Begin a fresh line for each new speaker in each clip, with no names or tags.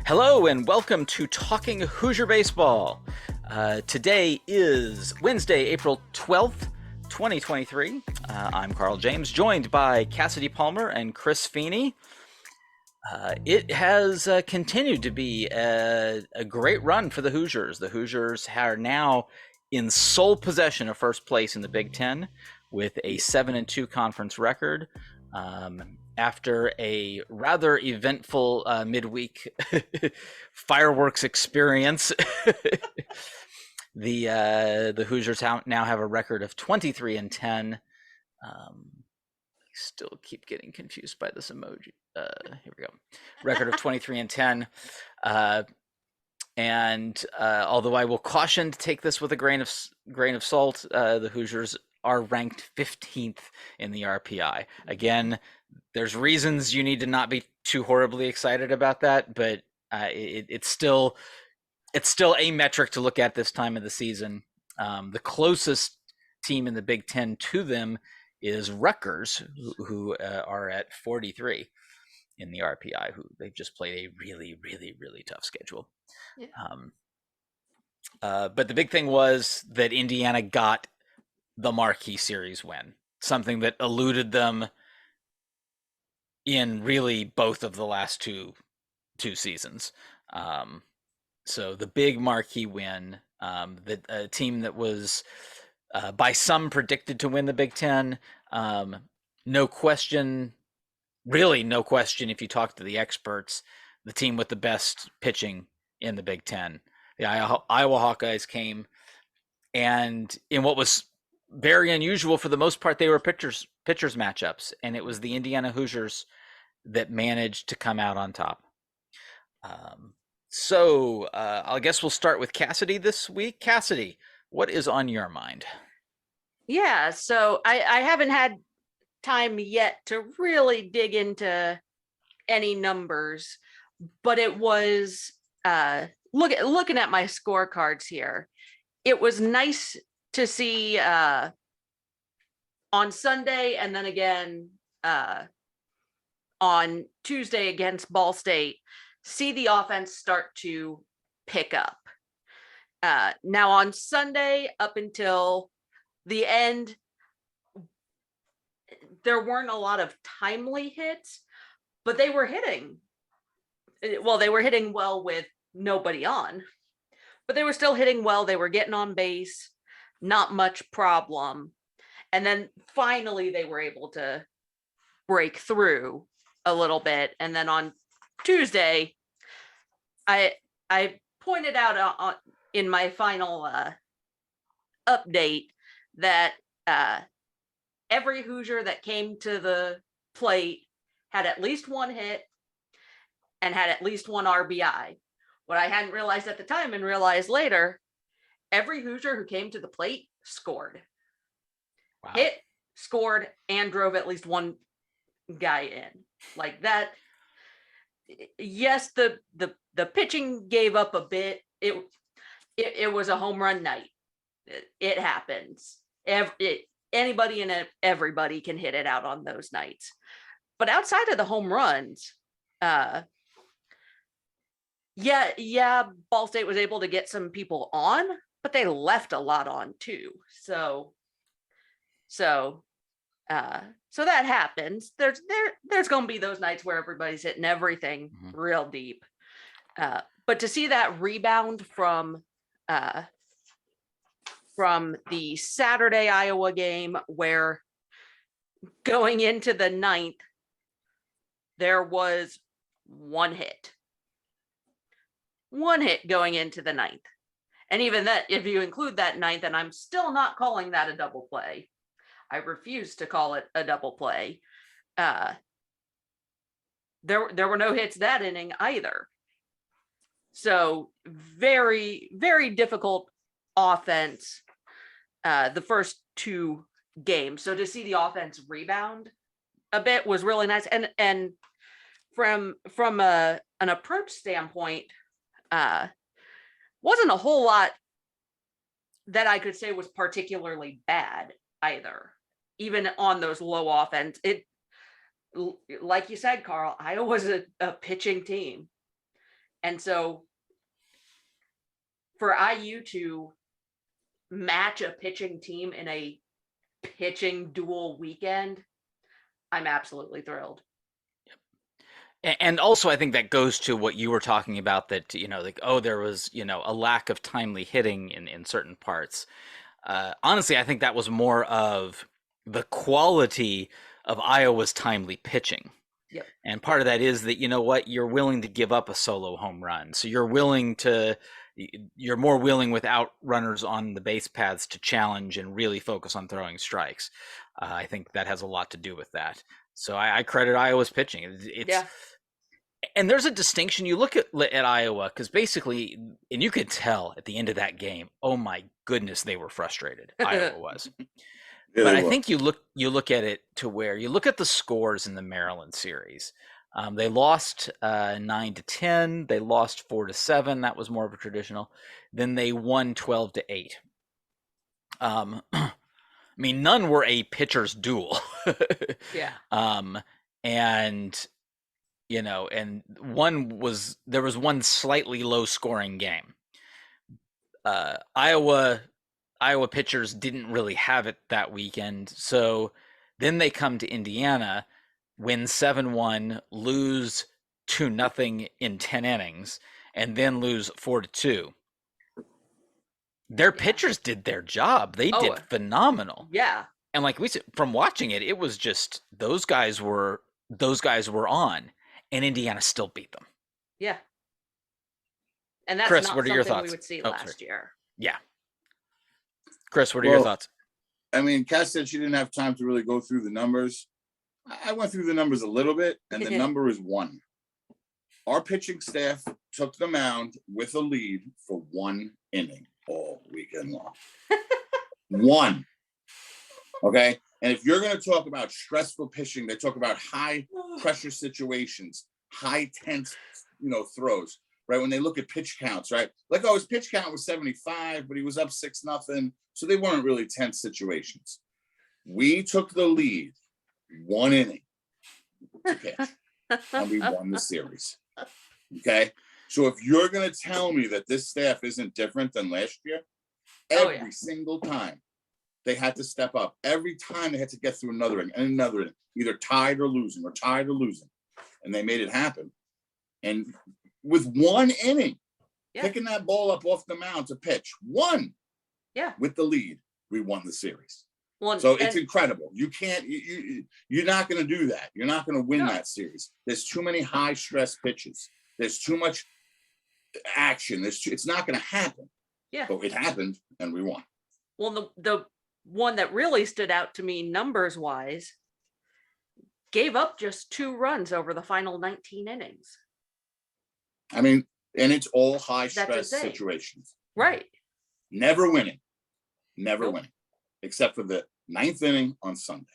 Hello and welcome to Talking Hoosier Baseball. Today is Wednesday, April 12th, 2023. I'm Carl James, joined by Cassidy Palmer and Chris Feeney. It has continued to be a great run for the Hoosiers. The Hoosiers are now in sole possession of first place in the Big Ten with a 7-2 conference record. After a rather eventful midweek fireworks experience, the Hoosiers now have a record of 23-10. I still keep getting confused by this emoji. Here we go. Record of 23-10. And although I will caution to take this with a grain of salt, the Hoosiers are ranked 15th in the RPI. Again, there's reasons you need to not be too horribly excited about that, but it's still a metric to look at this time of the season. The closest team in the Big Ten to them is Rutgers, who are at 43 in the RPI. Who they've just played a really, really, really tough schedule. Yeah. But the big thing was that Indiana got the marquee series win, something that eluded them in really both of the last two seasons. So the big marquee win, that a team that was by some predicted to win the Big Ten, no question if you talk to the experts, the team with the best pitching in the Big Ten. The Iowa Hawkeyes came, and in what was very unusual for the most part, they were pitchers matchups, and it was the Indiana Hoosiers that managed to come out on top. So I guess we'll start with Cassidy this week. Cassidy, what is on your mind?
Yeah, so I haven't had time yet to really dig into any numbers, but it was looking at my scorecards here. It was nice to see on Sunday and then again on Tuesday against Ball State, see the offense start to pick up. Now on Sunday up until the end, there weren't a lot of timely hits, but they were hitting. Well, they were hitting well with nobody on, but they were still hitting well. They were getting on base, not much problem. And then finally they were able to break through a little bit. And then on Tuesday, I pointed out in my final update that every Hoosier that came to the plate had at least one hit and had at least one RBI. What I hadn't realized at the time and realized later, every Hoosier who came to the plate scored. Wow. Hit, scored, and drove at least one guy in. Like that. Yes, the pitching gave up a bit. It was a home run night. It happens. Anybody and everybody can hit it out on those nights. But outside of the home runs, yeah, Ball State was able to get some people on, but they left a lot on too. So that happens. There's going to be those nights where everybody's hitting everything real deep. But to see that rebound from the Saturday Iowa game, where going into the ninth, there was one hit going into the ninth. And even that, if you include that ninth, and I'm still not calling that a double play. I refuse to call it a double play. There were no hits that inning either. So very, very difficult offense the first two games. So to see the offense rebound a bit was really nice. And from an approach standpoint, wasn't a whole lot that I could say was particularly bad either. Even on those low offense, like you said, Carl, Iowa's a pitching team. And so for IU to match a pitching team in a pitching duel weekend, I'm absolutely thrilled.
And also, I think that goes to what you were talking about, that, like, oh, there was, a lack of timely hitting in certain parts. Honestly, I think that was more of the quality of Iowa's timely pitching.
Yep.
And part of that is that, you're willing to give up a solo home run. So you're more willing without runners on the base paths to challenge and really focus on throwing strikes. I think that has a lot to do with that. So I credit Iowa's pitching.
Yeah.
And there's a distinction. You look at Iowa, because basically, and you could tell at the end of that game, oh my goodness, they were frustrated. Iowa was.
Yeah,
But
they
I
were.
think you look at it to where you look at the scores in the Maryland series. They lost 9-10. They lost 4-7. That was more of a traditional. Then they won 12-8. I mean, none were a pitcher's duel.
Yeah.
And and there was one slightly low scoring game. Iowa pitchers didn't really have it that weekend. So then they come to Indiana, win 7-1, lose 2-0 in 10 innings, and then lose 4-2. Their pitchers did their job. They did phenomenal.
Yeah.
And like we said, from watching it, it was just those guys were on, and Indiana still beat them.
Yeah. And that's
Chris,
not
what are your
something
thoughts?
we would see
Oh,
last
sorry.
year.
Yeah. Chris, what are your thoughts?
I mean, Cass said she didn't have time to really go through the numbers. I went through the numbers a little bit, and the number is 1. Our pitching staff took the mound with a lead for 1 inning all weekend long. 1. Okay? And if you're going to talk about stressful pitching, they talk about high pressure situations, high tense, throws, right? When they look at pitch counts, right? Like, oh, his pitch count was 75, but he was up 6-0. So they weren't really tense situations. We took the lead 1 inning to pitch, and we won the series. Okay? So if you're going to tell me that this staff isn't different than last year, every single time they had to step up. Every time they had to get through another inning and another inning, either tied or losing. And they made it happen. And with 1 inning, picking that ball up off the mound to pitch, 1 with the lead, we won the series. So it's incredible. You can't, you're not going to do that. You're not going to win that series. There's too many high stress pitches. There's too much action. It's not going to happen.
Yeah.
But it happened, and we won.
Well, the one that really stood out to me numbers wise gave up just 2 runs over the final 19 innings.
I mean, and it's all high stress situations.
Right.
Never winning, except for the 9th inning on Sunday.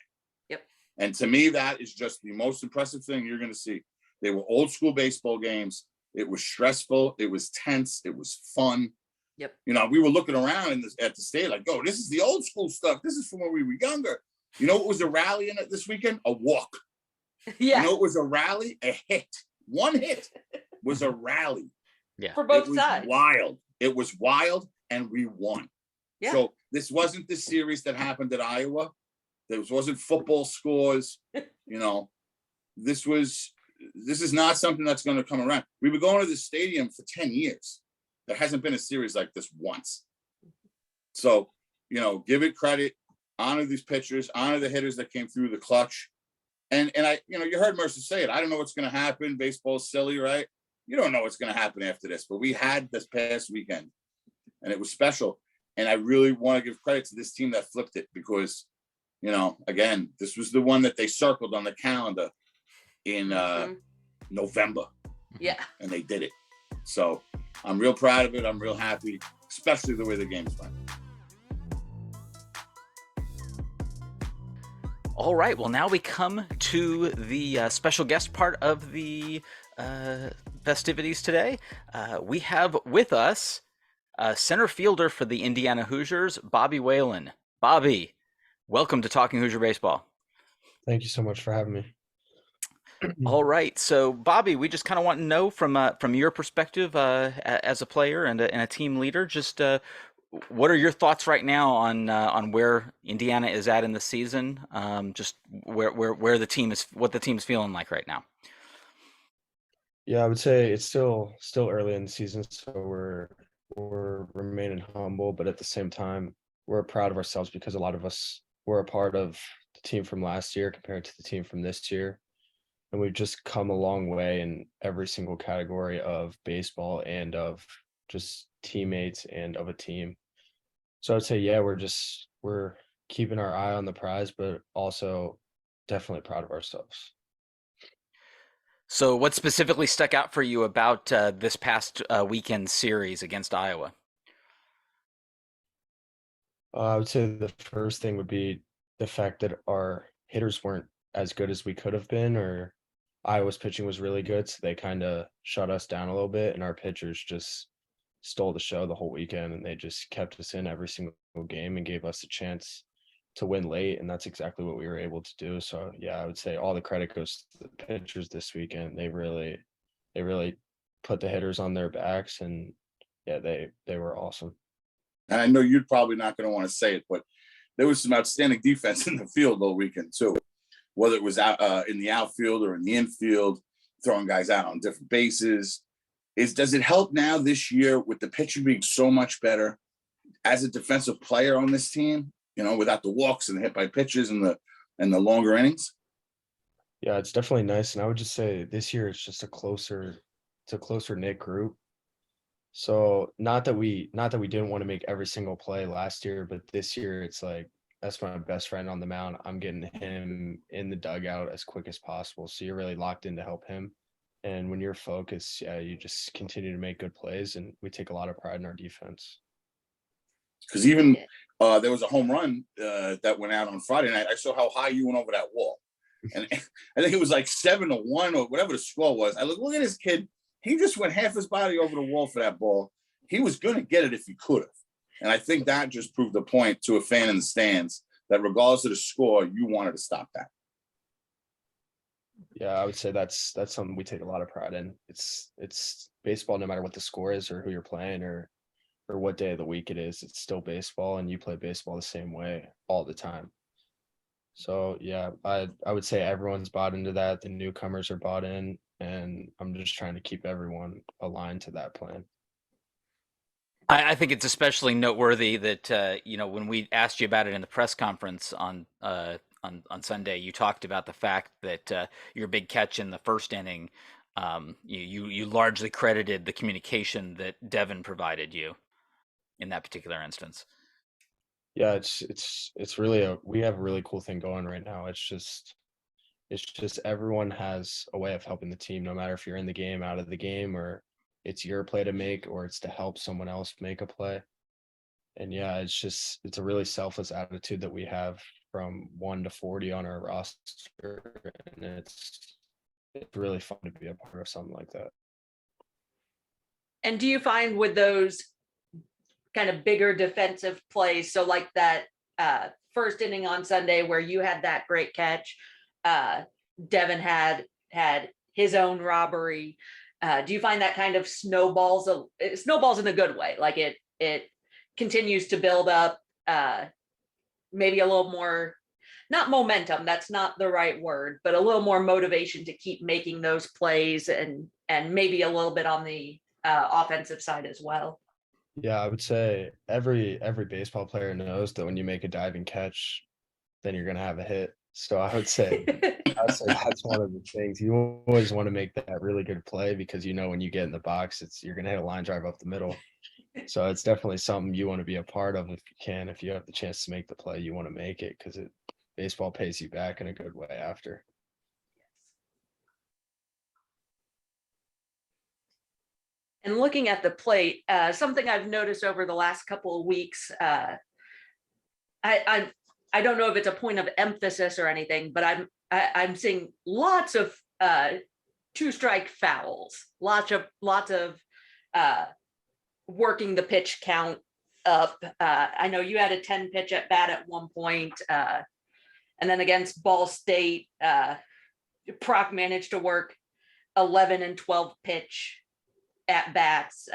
Yep.
And to me, that is just the most impressive thing you're going to see. They were old school baseball games. It was stressful. It was tense. It was fun.
Yep.
We were looking around at the state like, oh, this is the old school stuff. This is from when we were younger. You know what was a rally in it this weekend? A walk.
Yeah.
You know what was a rally? A hit. 1 hit was a rally.
Yeah.
For both sides.
Wild. It was wild, and we won.
Yeah.
So this wasn't the series that happened at Iowa. This wasn't football scores. This is not something that's going to come around. We were going to the stadium for 10 years. There hasn't been a series like this once. So, give it credit, honor these pitchers, honor the hitters that came through the clutch. And I, you heard Mercer say it. I don't know what's going to happen. Baseball's silly, right? You don't know what's going to happen after this, but we had this past weekend, and it was special. And I really want to give credit to this team that flipped it because, again, this was the one that they circled on the calendar in November.
Yeah.
And they did it. So I'm real proud of it. I'm real happy, especially the way the game's went.
All right. Well, now we come to the special guest part of the festivities today. We have with us center fielder for the Indiana Hoosiers, Bobby Whalen. Bobby, welcome to Talking Hoosier Baseball.
Thank you so much for having me.
All right. So, Bobby, we just kind of want to know from your perspective as a player and a team leader, just what are your thoughts right now on where Indiana is at in the season? Just where the team is, what the team's feeling like right now.
Yeah, I would say it's still early in the season, so we're remaining humble, but at the same time, we're proud of ourselves because a lot of us were a part of the team from last year compared to the team from this year. And we've just come a long way in every single category of baseball and of just teammates and of a team. So I'd say, yeah, we're keeping our eye on the prize, but also definitely proud of ourselves.
So, what specifically stuck out for you about this past weekend series against Iowa?
I would say the first thing would be the fact that our hitters weren't as good as we could have been, or Iowa's pitching was really good, so they kind of shut us down a little bit, and our pitchers just stole the show the whole weekend, and they just kept us in every single game and gave us a chance to win late, and that's exactly what we were able to do. So yeah, I would say all the credit goes to the pitchers this weekend. They really put the hitters on their backs, and yeah, they were awesome.
And I know you're probably not going to want to say it, but there was some outstanding defense in the field all weekend too. Whether it was out in the outfield or in the infield, throwing guys out on different bases. Does it help now this year with the pitching being so much better as a defensive player on this team? You know, without the walks and the hit by pitches and the longer innings.
Yeah, it's definitely nice, and I would just say this year it's a closer knit group. So not that we didn't want to make every single play last year, but this year it's like that's my best friend on the mound. I'm getting him in the dugout as quick as possible. So you're really locked in to help him. And when you're focused, yeah, you just continue to make good plays, and we take a lot of pride in our defense.
Because even there was a home run that went out on Friday night. I saw how high you went over that wall. And I think it was like 7-1 or whatever the score was. I look at this kid. He just went half his body over the wall for that ball. He was going to get it if he could have. And I think that just proved the point to a fan in the stands that regardless of the score, you wanted to stop that.
Yeah, I would say that's something we take a lot of pride in. It's baseball no matter what the score is or who you're playing or what day of the week it is. It's still baseball, and you play baseball the same way all the time. So yeah, I would say everyone's bought into that. The newcomers are bought in, and I'm just trying to keep everyone aligned to that plan.
I think it's especially noteworthy that when we asked you about it in the press conference on Sunday, you talked about the fact that your big catch in the first inning, you largely credited the communication that Devin provided you in that particular instance.
Yeah, it's really we have a really cool thing going right now. It's just everyone has a way of helping the team, no matter if you're in the game, out of the game, or it's your play to make, or it's to help someone else make a play. And yeah, it's a really selfless attitude that we have from 1 to 40 on our roster, and it's really fun to be a part of something like that.
And do you find with those kind of bigger defensive plays, so like that first inning on Sunday where you had that great catch, Devin had his own robbery, do you find that kind of snowballs in a good way, like it continues to build up maybe a little more, not momentum, that's not the right word, but a little more motivation to keep making those plays and maybe a little bit on the offensive side as well?
Yeah, I would say every baseball player knows that when you make a diving catch, then you're gonna have a hit. So I'd say that's one of the things. You always want to make that really good play because when you get in the box, you're gonna hit a line drive up the middle. So it's definitely something you want to be a part of if you can. If you have the chance to make the play, you want to make it because baseball pays you back in a good way after.
And looking at the plate, something I've noticed over the last couple of weeks, I don't know if it's a point of emphasis or anything, but I'm seeing lots of 2-strike fouls, lots of working the pitch count up. I know you had a 10 pitch at bat at one point, and then against Ball State, Proc managed to work 11 and 12 pitch at bats.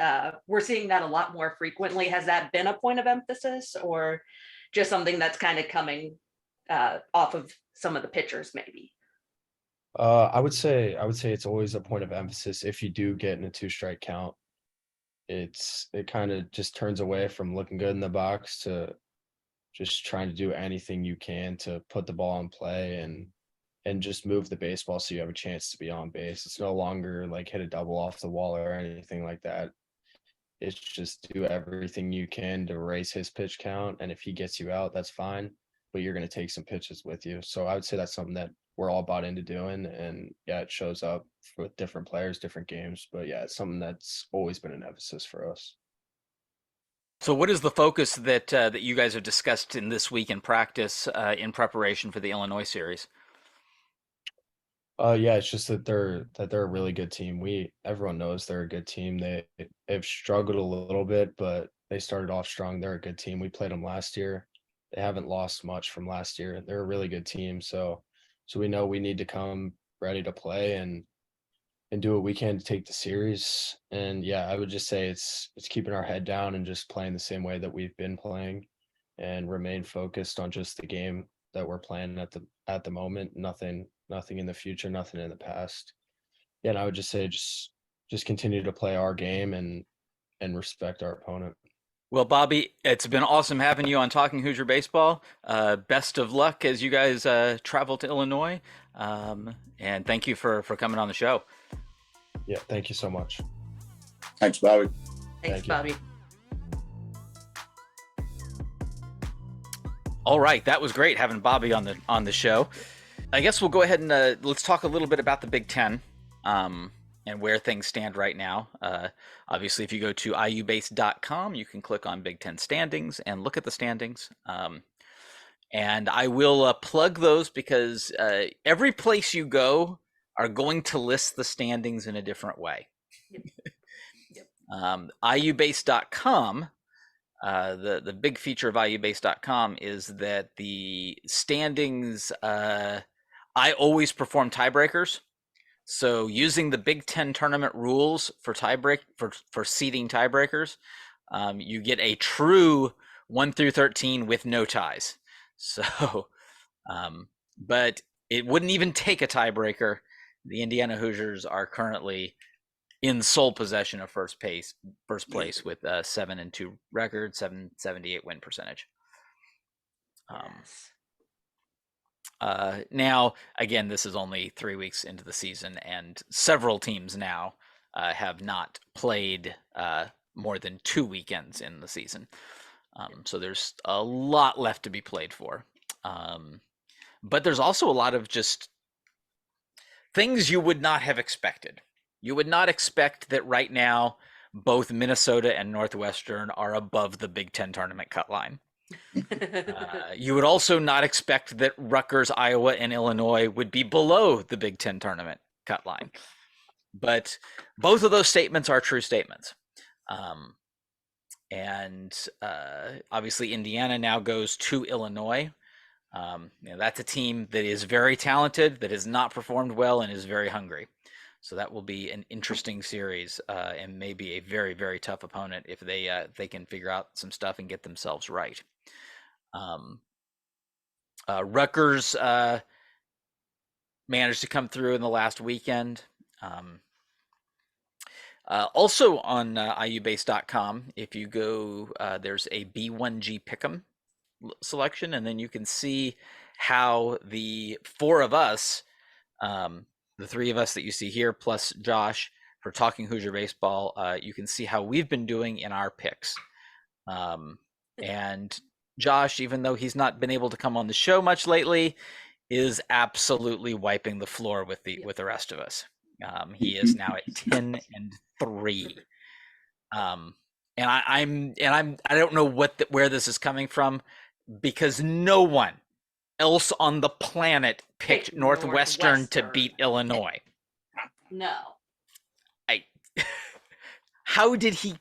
We're seeing that a lot more frequently. Has that been a point of emphasis, or just something that's kind of coming off of some of the pitchers maybe?
I would say it's always a point of emphasis. If you do get in a 2-strike count, it kind of just turns away from looking good in the box to just trying to do anything you can to put the ball in play and just move the baseball so you have a chance to be on base. It's no longer like hit a double off the wall or anything like that. It's just do everything you can to raise his pitch count, and if he gets you out, that's fine, but you're going to take some pitches with you. So I would say that's something that we're all bought into doing, and yeah, it shows up with different players, different games, but yeah, it's something that's always been an emphasis for us.
So, what is the focus that you guys have discussed in this week in practice in preparation for the Illinois series?
Yeah, it's just that they're a really good team. Everyone knows they're a good team. They've struggled a little bit, but they started off strong. They're a good team. We played them last year. They haven't lost much from last year. They're a really good team. So we know we need to come ready to play and do what we can to take the series. And yeah, I would just say it's keeping our head down and just playing the same way that we've been playing and remain focused on just the game that we're playing at the moment. Nothing in the future, nothing in the past. Yeah, and I would just say just continue to play our game and respect our opponent.
Well, Bobby, it's been awesome having you on Talking Hoosier Baseball. Best of luck as you guys travel to Illinois, and thank you for coming on the show.
Yeah, thank you so much.
Thanks, Bobby.
Thanks,
Thank you.
Bobby.
All right, that was great having Bobby on the show. I guess we'll go ahead and let's talk a little bit about the Big Ten and where things stand right now. Obviously, if you go to iubase.com, you can click on Big Ten standings and look at the standings. And I will plug those because every place you go are going to list the standings in a different way.
Yep.
iubase.com, the big feature of iubase.com is that the standings, I always perform tiebreakers. So using the Big Ten tournament rules for for seeding tiebreakers, you get a true 1 through 13 with no ties. So, but it wouldn't even take a tiebreaker. The Indiana Hoosiers are currently in sole possession of first place with 7-2 record, 778 win percentage.
Yes.
Now, again, this is only 3 weeks into the season, and several teams now have not played more than 2 weekends in the season. So there's a lot left to be played for. But there's also a lot of just things you would not have expected. You would not expect that right now both Minnesota and Northwestern are above the Big Ten tournament cut line. You would also not expect that Rutgers, Iowa, and Illinois would be below the Big Ten tournament cut line. But both of those statements are true statements. And obviously Indiana now goes to Illinois. That's a team that is very talented, that has not performed well, and is very hungry. So that will be an interesting series and maybe a very, very tough opponent if they can figure out some stuff and get themselves right. Rutgers managed to come through in the last weekend. Also on iubase.com, if you go, there's a B1G Pick'em selection, and then you can see how the 4 of us, the 3 of us that you see here, plus Josh, for Talking Hoosier Baseball, you can see how we've been doing in our picks. And Josh, even though he's not been able to come on the show much lately, is absolutely wiping the floor with the rest of us. He is now at 10-3. And I don't know where this is coming from, because no one else on the planet picked Northwestern to beat Illinois.
No.
How did he?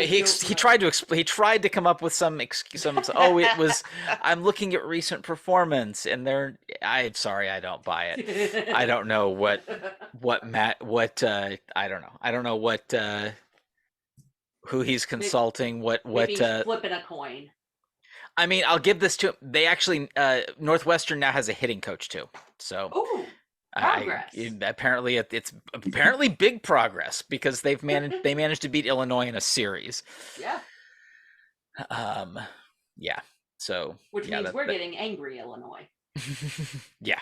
He tried to he tried to come up with some oh, it was, I'm looking at recent performance and I'm sorry, I don't buy it. I don't know what Matt I don't know. I don't know what who he's consulting,
Maybe he's flipping a coin.
I mean, I'll give this to they actually Northwestern now has a hitting coach too. So
Ooh, progress.
Apparently it's apparently big progress because they managed to beat Illinois in a series.
Yeah.
Yeah. So
which means we're getting angry, Illinois.
Yeah.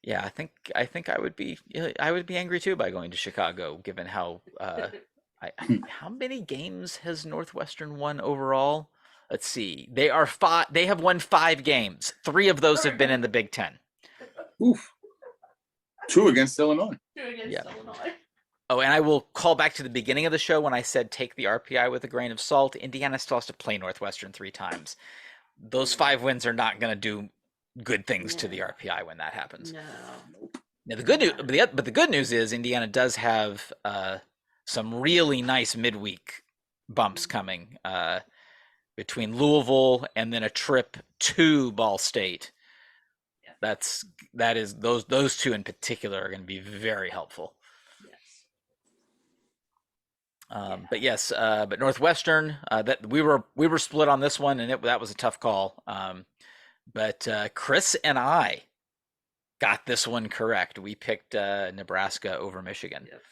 Yeah, I think I would be angry too by going to Chicago, given how how many games has Northwestern won overall? Let's see. They have won 5 games. 3 of those have been in the Big Ten.
Oof. 2 against Illinois.
2 against Illinois.
Oh, and I will call back to the beginning of the show when I said take the RPI with a grain of salt. Indiana still has to play Northwestern 3 times. Those 5 wins are not going to do good things to the RPI when that happens.
No.
Now the good news, but the good news is Indiana does have some really nice midweek bumps coming between Louisville and then a trip to Ball State.
Yeah.
Those 2 in particular are going to be very helpful.
Yes.
But yes, but Northwestern, that we were split on this one, and that was a tough call. But Chris and I got this one correct. We picked Nebraska over Michigan.
Yep.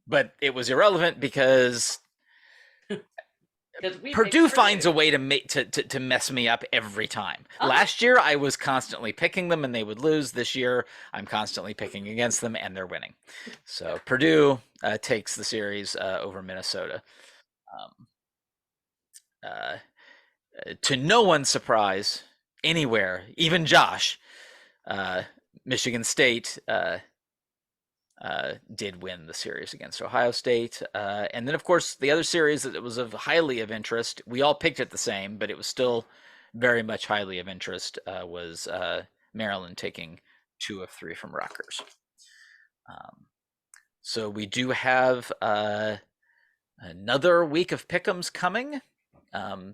But it was irrelevant because Purdue finds a way to mess me up every time. Last year, I was constantly picking them and they would lose. This year, I'm constantly picking against them and they're winning. So Purdue takes the series over Minnesota. To no one's surprise, anywhere, even Josh, Michigan State did win the series against Ohio State. And then, of course, the other series that was highly of interest, we all picked it the same, but it was still very much highly of interest, was Maryland taking 2 of 3 from Rutgers. So we do have another week of pick'ems coming.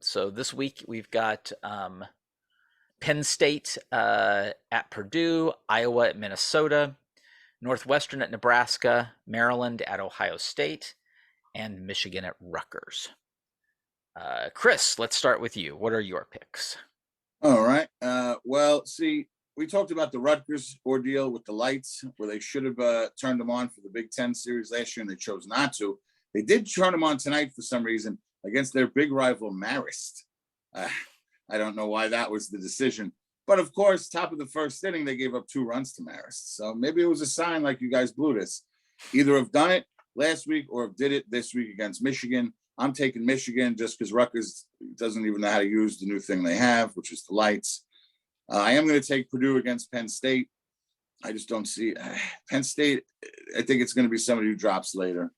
So this week we've got Penn State at Purdue, Iowa at Minnesota, Northwestern at Nebraska, Maryland at Ohio State, and Michigan at Rutgers. Chris, let's start with you. What are your picks?
All right. Well, see, we talked about the Rutgers ordeal with the lights, where they should have turned them on for the Big Ten series last year, and they chose not to. They did turn them on tonight for some reason against their big rival Marist. I don't know why that was the decision. But of course, top of the first inning, they gave up 2 runs to Marist. So maybe it was a sign like you guys blew this. Either have done it last week or have did it this week against Michigan. I'm taking Michigan just because Rutgers doesn't even know how to use the new thing they have, which is the lights. I am going to take Purdue against Penn State. I just don't see Penn State. I think it's going to be somebody who drops later.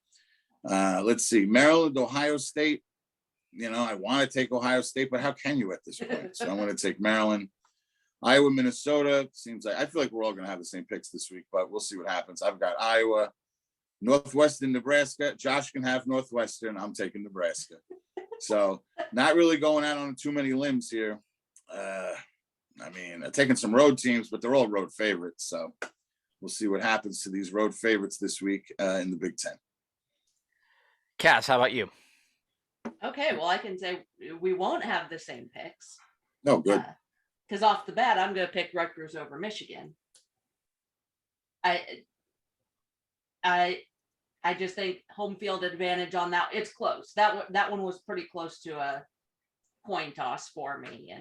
Let's see. Maryland, Ohio State. You know, I want to take Ohio State, but how can you at this point? So I'm going to take Maryland. Iowa, Minnesota. Seems like I feel like we're all going to have the same picks this week, but we'll see what happens. I've got Iowa, Northwestern, Nebraska. Josh can have Northwestern. I'm taking Nebraska. So not really going out on too many limbs here. I mean, I'm taking some road teams, but they're all road favorites. So we'll see what happens to these road favorites this week in the Big Ten.
Cass, how about you?
Okay, well, I can say we won't have the same picks.
No, good.
Because off the bat, I'm going to pick Rutgers over Michigan. I just think home field advantage on that. It's close. That one was pretty close to a coin toss for me,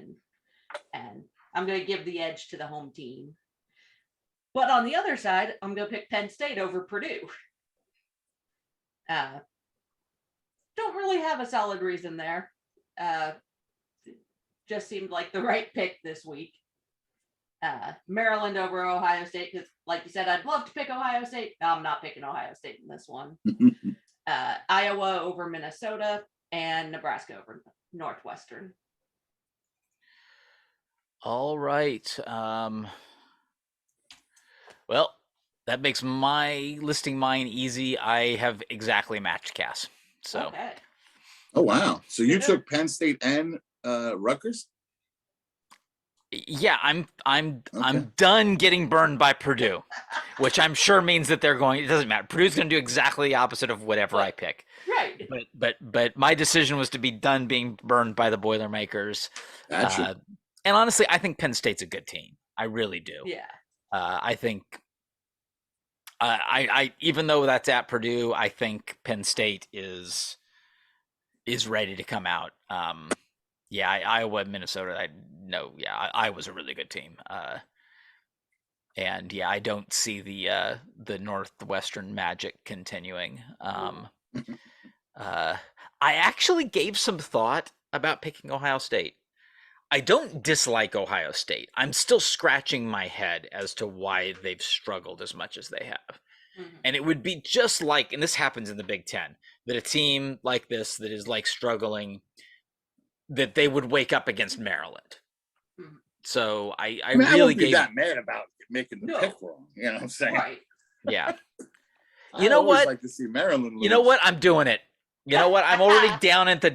and I'm going to give the edge to the home team. But on the other side, I'm going to pick Penn State over Purdue. Don't really have a solid reason there. Just seemed like the right pick this week. Maryland over Ohio State, because like you said, I'd love to pick Ohio State. I'm not picking Ohio State in this one. Iowa over Minnesota, and Nebraska over Northwestern.
All right. Well, That makes my listing mine easy. I have exactly matched Cass. So
Okay.
Oh wow! So you
Yeah.
took Penn State and Rutgers?
yeah, I'm
Okay.
done getting burned by Purdue, which I'm sure means that they're going. It doesn't matter. Purdue's going to do exactly the opposite of whatever I pick.
Right.
But my decision was to be done being burned by the Boilermakers.
Gotcha.
And honestly, I think Penn State's a good team. I really do.
Yeah.
I think I even though that's at Purdue, I think Penn State is ready to come out. Yeah, Iowa, Minnesota. Iowa's a really good team. And yeah, I don't see the Northwestern magic continuing. I actually gave some thought about picking Ohio State. I don't dislike Ohio State. I'm still scratching my head as to why they've struggled as much as they have.
Mhm.
And it would be just like, and this happens in the Big Ten, that a team like this that is like struggling, that they would wake up against Maryland.
Mhm.
So I
I mean, I
really
wouldn't be
gave,
that mad about making the
No.
pick wrong. You know what I'm saying?
Right.
yeah.
I
You know
always
what?
like to see Maryland lose.
You know what? I'm doing it. You know what? I'm already down in the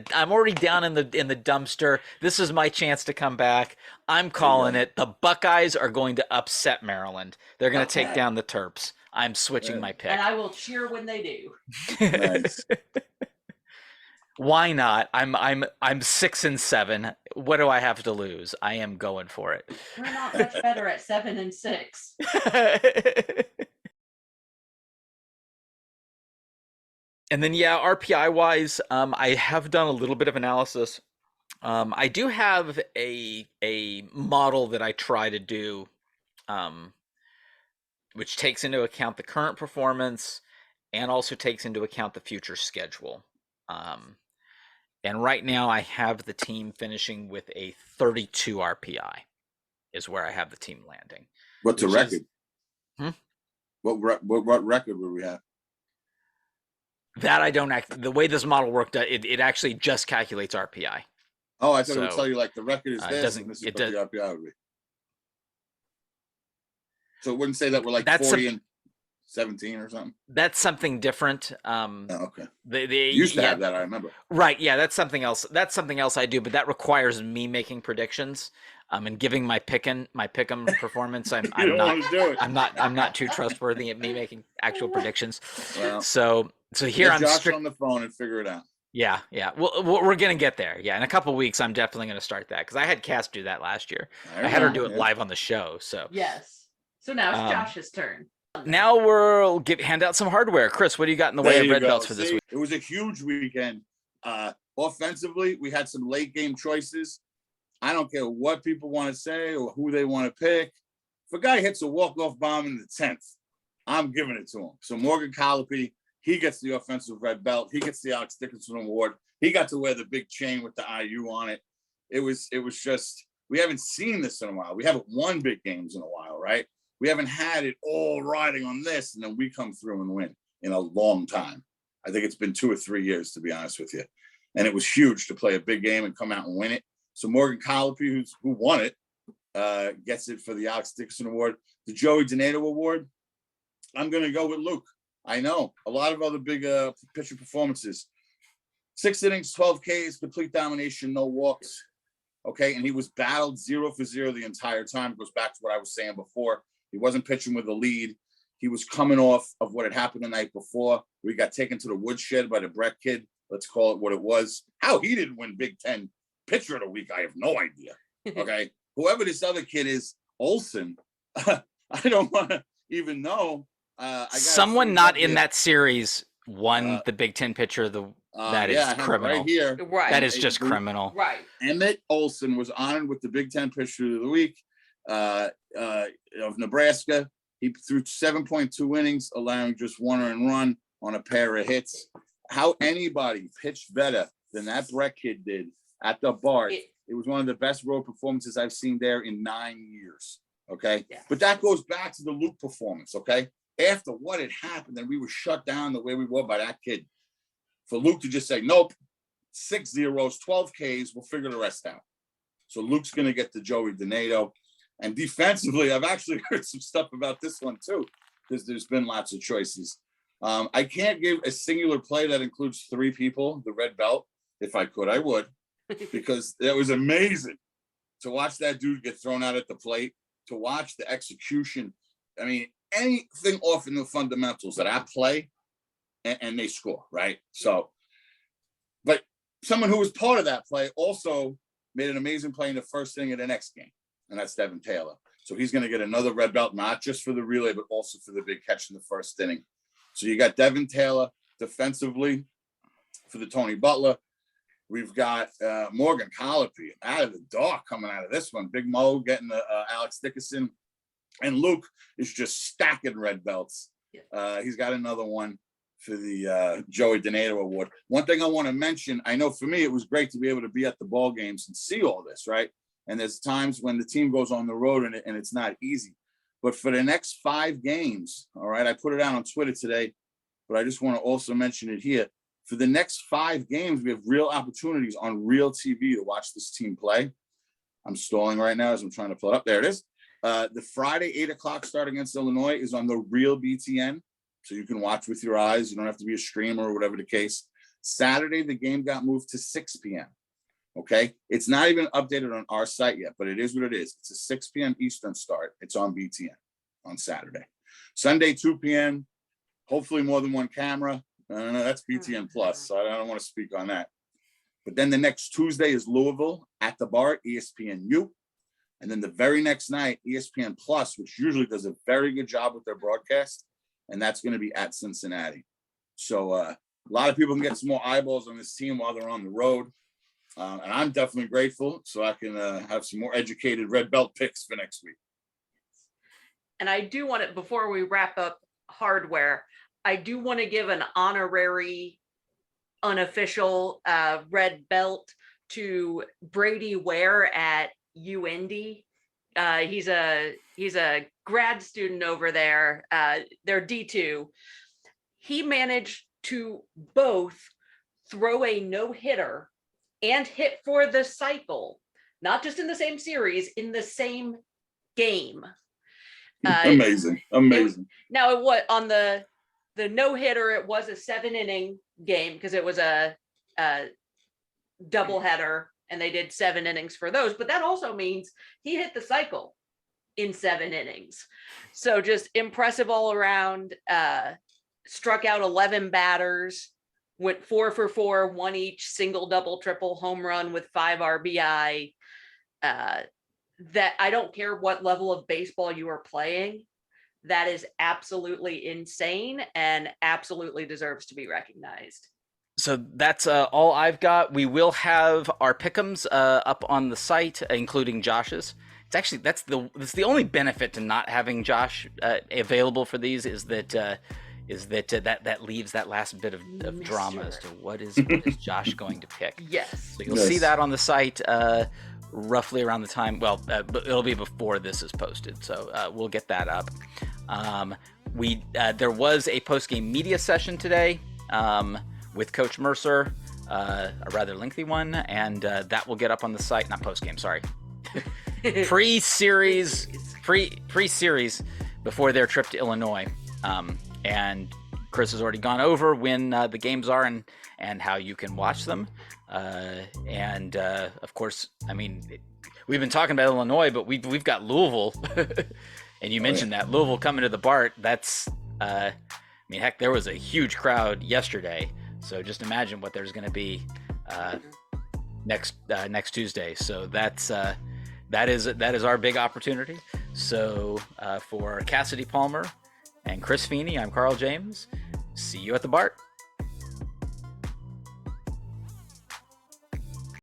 dumpster. This is my chance to come back. I'm calling it. The Buckeyes are going to upset Maryland. They're going to take
Okay.
down the Terps. I'm switching
Yeah.
my pick.
And I will cheer when they do.
Nice.
Why not? I'm 6-7. What do I have to lose? I am going for it.
We're not much better at 7 and 6.
And then yeah, RPI wise, I have done a little bit of analysis. I do have a model that I try to do, which takes into account the current performance and also takes into account the future schedule. And right now I have the team finishing with a 32 RPI is where I have the team landing.
What's the
which is-
record? What record would we have?
That I don't the way this model worked, it actually just calculates RPI.
Oh, I thought it would
So,
tell you like the record is
it
this,
doesn't-
and this is
it
what
does-
the RPI would be. So it wouldn't say that we're like
That's
40 and 17 or something.
That's something different.
Oh, okay.
They
Used to
yeah,
have that, I remember.
right. Yeah, that's something else. That's something else I do, but that requires me making predictions. And giving my pick'em performance. I'm
You don't
not.
want to do it.
I'm not too trustworthy at me making actual predictions.
Well,
So here
get
I'm
Josh
strict.
on the phone and figure it out.
Yeah. Well, we're gonna get there. Yeah, in a couple weeks, I'm definitely gonna start that because I had Cass do that last year. I had her do it live on the show. So
Yes. So now it's Josh's turn.
now we'll hand out some hardware. Chris, what do you got in the way
There
of
you
red
go.
belts for this
See,
week?
It was a huge weekend. Offensively, we had some late game choices. I don't care what people want to say or who they want to pick. If a guy hits a walk-off bomb in the 10th, I'm giving it to him. So Morgan Colopy, he gets the offensive red belt. He gets the Alex Dickinson Award. He got to wear the big chain with the IU on it. It was just, we haven't seen this in a while. We haven't won big games in a while, right? We haven't had it all riding on this, and then we come through and win in a long time. I think it's been 2 or 3 years, to be honest with you. And it was huge to play a big game and come out and win it. So Morgan Colopy, who won it, gets it for the Alex Dickinson Award. The Joey Donato Award, I'm going to go with Luke. I know a lot of other big pitcher performances. 6 innings, 12 Ks, complete domination, no walks. Okay, and he was battled 0 for 0 the entire time. It goes back to what I was saying before. He wasn't pitching with a lead. He was coming off of what had happened the night before. We got taken to the woodshed by the Brett kid. Let's call it what it was. How he didn't win Big Ten Pitcher of the Week, I have no idea. Okay, whoever this other kid is, Olsen, I don't want to even know.
Someone not in that series won the Big Ten pitcher. That is criminal.
Right here.
Right.
That is just criminal.
Right.
Emmett Olsen was honored with the Big Ten Pitcher of the Week of Nebraska. He threw 7.2 innings, allowing just 1 earned run on a pair of hits. How anybody pitched better than that Brett kid did at the Bart? It was one of the best road performances I've seen there in 9 years. Okay. Yeah. But that goes back to the Luke performance. Okay. After what had happened, and we were shut down the way we were by that kid. For Luke to just say, nope, 6 zeros, 12 Ks, we'll figure the rest out. So Luke's going to get the Joey Donato. And defensively, I've actually heard some stuff about this one too. because there's been lots of choices. I can't give a singular play that includes 3 people, the red belt. If I could, I would, because it was amazing to watch that dude get thrown out at the plate, to watch the execution. I mean, anything off in the fundamentals that I play and they score, right? So, but someone who was part of that play also made an amazing play in the first inning of the next game, and that's Devin Taylor. So he's going to get another red belt, not just for the relay, but also for the big catch in the first inning. So you got Devin Taylor defensively for the Tony Butler. We've got Morgan Colopy out of the dark coming out of this one. Big Mo getting the Alex Dickerson. And Luke is just stacking red belts. He's got another one for the Joey Donato Award. One thing I want to mention, I know for me, it was great to be able to be at the ball games and see all this, right? And there's times when the team goes on the road and it's not easy. But for the next 5 games, all right, I put it out on Twitter today, but I just want to also mention it here. For the next 5 games, we have real opportunities on real TV to watch this team play. I'm stalling right now as I'm trying to pull it up. There it is. The Friday 8 o'clock start against Illinois is on the real BTN. So you can watch with your eyes. You don't have to be a streamer or whatever the case. Saturday, the game got moved to 6 p.m. Okay. It's not even updated on our site yet, but it is what it is. It's a 6 p.m. Eastern start. It's on BTN on Saturday. Sunday, 2 p.m. Hopefully more than one camera. That's BTN Plus, so I don't want to speak on that. But then the next Tuesday is Louisville at the bar, ESPNU. And then the very next night, ESPN Plus, which usually does a very good job with their broadcast, and that's going to be at Cincinnati. So a lot of people can get some more eyeballs on this team while they're on the road. And I'm definitely grateful, so I can have some more educated red belt picks for next week.
And I do want to, before we wrap up hardware, I do want to give an honorary, unofficial red belt to Brady Ware at UIndy. He's a grad student over there. They're D2. He managed to both throw a no-hitter and hit for the cycle, not just in the same series, in the same game.
Amazing.
Now, what on the no-hitter, it was a 7-inning game because it was a doubleheader, and they did 7 innings for those. But that also means he hit the cycle in 7 innings. So just impressive all around. Struck out 11 batters, went 4 for 4, one each, single, double, triple, home run with 5 RBI. That I don't care what level of baseball you are playing. That is absolutely insane and absolutely deserves to be recognized.
So that's all I've got. We will have our pick'ems up on the site, including Josh's. It's actually that's the only benefit to not having Josh available for these is that that leaves that last bit of drama as to what is Josh going to pick.
Yes.
So you'll see that on the site roughly around the time. Well, it'll be before this is posted, so we'll get that up. There was a post-game media session today with Coach Mercer, a rather lengthy one, and that will get up on the site. Not post-game, sorry. Pre-series before their trip to Illinois. And Chris has already gone over when the games are and how you can watch them. And of course, I mean, we've been talking about Illinois, but we've got Louisville. And you mentioned that Louisville coming to the BART. That's, I mean, heck, there was a huge crowd yesterday. So just imagine what there's going to be next Tuesday. So that is our big opportunity. So for Cassidy Palmer and Chris Feeney, I'm Carl James. See you at the BART.